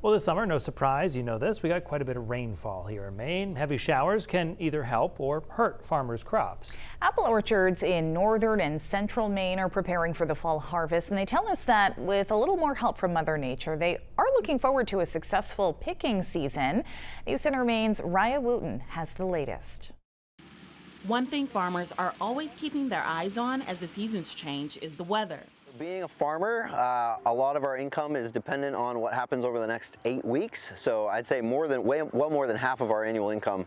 Well, this summer, no surprise, you know this, we got quite a bit of rainfall here in Maine. Heavy showers can either help or hurt farmers' crops. Apple orchards in northern and central Maine are preparing for the fall harvest, and they tell us that with a little more help from Mother Nature, they are looking forward to a successful picking season. News Center Maine's Raya Wooten has the latest. One thing farmers are always keeping their eyes on as the seasons change is the weather. Being a farmer, a lot of our income is dependent on what happens over the next 8 weeks. So I'd say well more than half of our annual income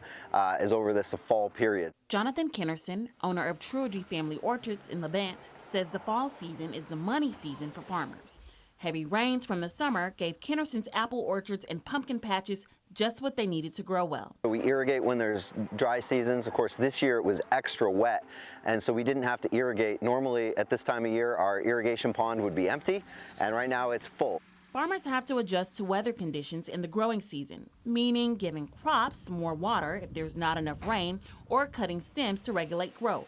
is over this fall period. Jonathan Kinnerson, owner of Truity Family Orchards in Levant, says the fall season is the money season for farmers. Heavy rains from the summer gave Kinnerson's apple orchards and pumpkin patches just what they needed to grow well. We irrigate when there's dry seasons. Of course, this year it was extra wet, and so we didn't have to irrigate. Normally at this time of year, our irrigation pond would be empty, and right now it's full. Farmers have to adjust to weather conditions in the growing season, meaning giving crops more water if there's not enough rain or cutting stems to regulate growth.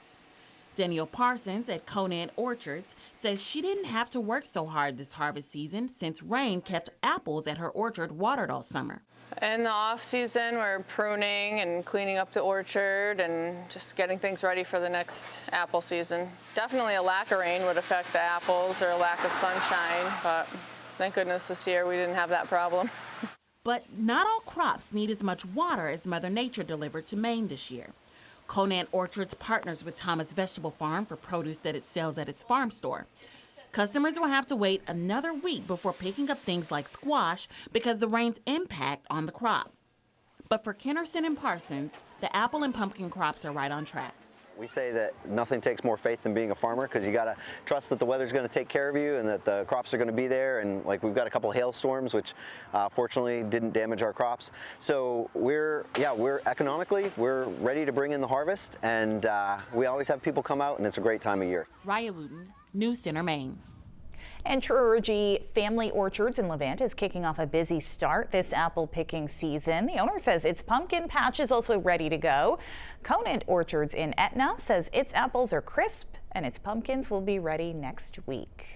Danielle Parsons at Conant Orchards says she didn't have to work so hard this harvest season since rain kept apples at her orchard watered all summer. In the off season, we're pruning and cleaning up the orchard and just getting things ready for the next apple season. Definitely a lack of rain would affect the apples or a lack of sunshine, but thank goodness this year we didn't have that problem. But not all crops need as much water as Mother Nature delivered to Maine this year. Conant Orchards partners with Thomas Vegetable Farm for produce that it sells at its farm store. Customers will have to wait another week before picking up things like squash because the rain's impact on the crop. But for Kinnerson and Parsons, the apple and pumpkin crops are right on track. We say that nothing takes more faith than being a farmer, because you got to trust that the weather's going to take care of you and that the crops are going to be there. And like we've got a couple hailstorms, which fortunately didn't damage our crops. So we're economically, we're ready to bring in the harvest, and we always have people come out, and it's a great time of year. Raya Wooten, News Center, Maine. And Truity Family Orchards in Levant is kicking off a busy start this apple picking season. The owner says its pumpkin patch is also ready to go. Conant Orchards in Etna says its apples are crisp and its pumpkins will be ready next week.